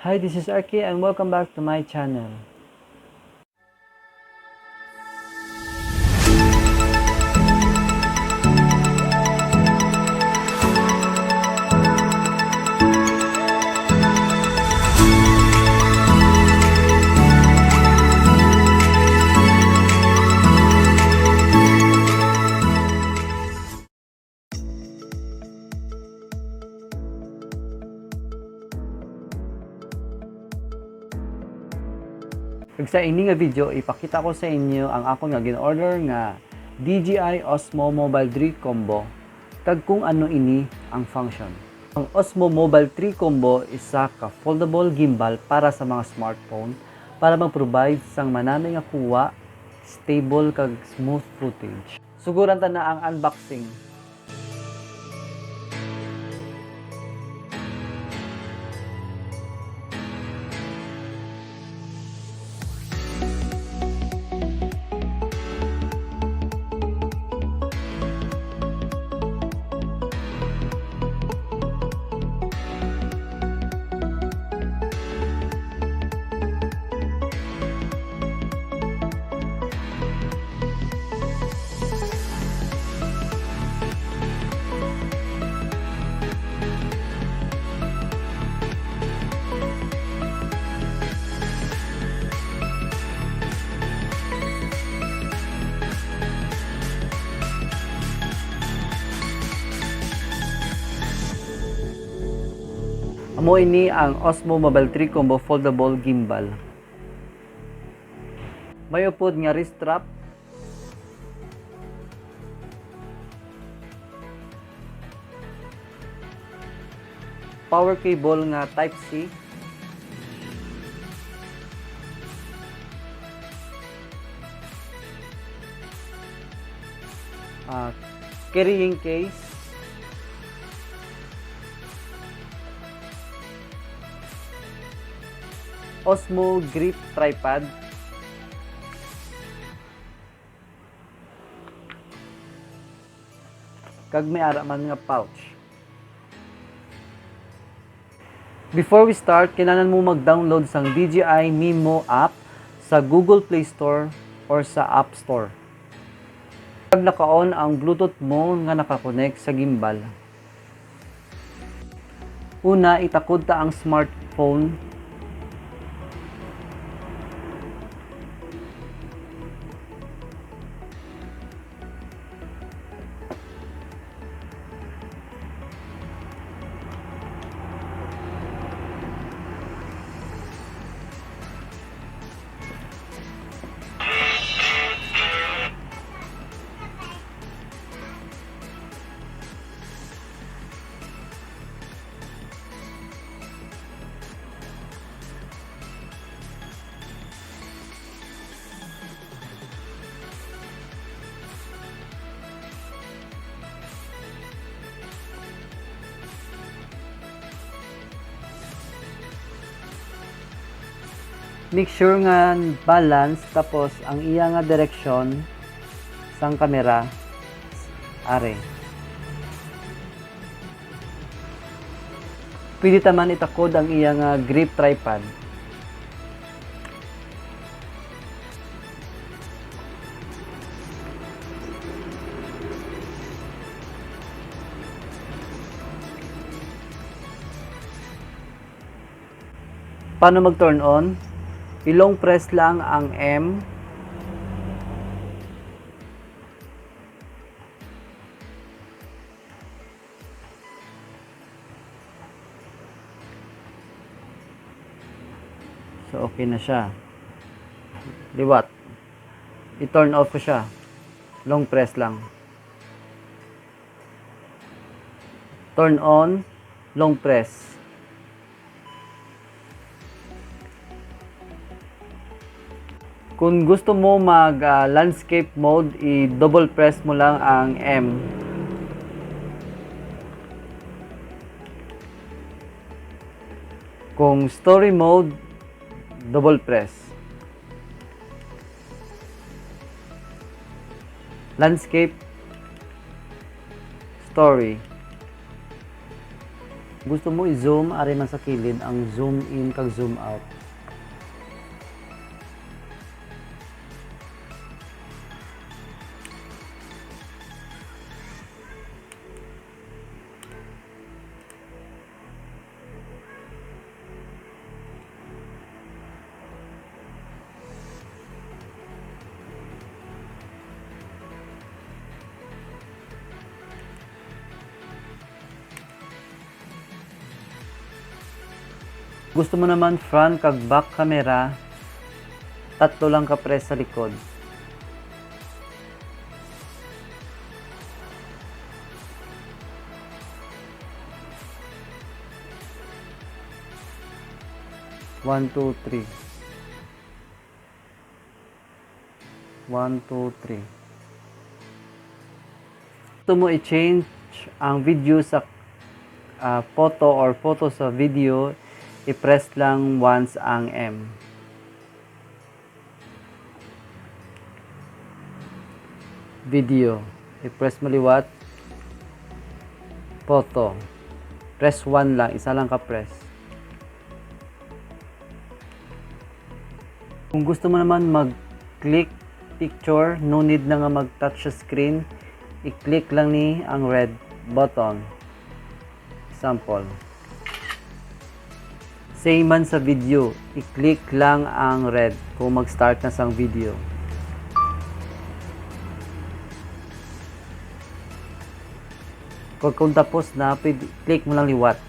Hi, this is Arki and welcome back to my channel. Kag sa ini nga video, ipakita ko sa inyo ang ako nga gin-order nga DJI OSMO Mobile 3 Combo kag kung ano ini ang function. Ang OSMO Mobile 3 Combo isa ka foldable gimbal para sa mga smartphone para mag-provide sang manami nga kuha, stable kag smooth footage. Suguran ta na ang unboxing. Amo ini ang OSMO Mobile 3 Combo Foldable Gimbal. May upod nga wrist strap, power cable nga Type C, carrying case, OSMO grip tripod, kag may ara man nga pouch. Before we start, kailangan mo mag-download sang DJI Mimo app sa Google Play Store or sa App Store. Pag naka-on ang Bluetooth mo nga nakakonect sa gimbal. Una, itakod ta ang smartphone. Make sure nga balance tapos ang iya nga direksyon sang kamera are. Pwede taman itakod ang iya nga grip tripod. Paano mag-turn on? I-long press lang ang M. So, okay na siya. Liwat. I-turn off ko siya. Long press lang. Turn on, long press. Kung gusto mo mag landscape mode, i-double press mo lang ang M. Kung story mode, double press. Landscape, story. Gusto mo i-zoom, ari man sa kilid ang zoom in kag zoom out. Gusto mo naman front kag back camera, tatlo lang ka press sa likod. One, two, three. 1, 2, 3. Gusto mo i-change ang video sa photo or photo sa video, i-press lang once ang M. Video, i-press maliwat. Photo, press 1 lang, isa lang ka press. Kung gusto mo naman mag-click picture, no need na nga mag-touch sa screen, i-click lang ni ang red button. Example. Same man sa video, i-click lang ang red kung mag-start na sang video. Kung tapos na, click mo lang liwat.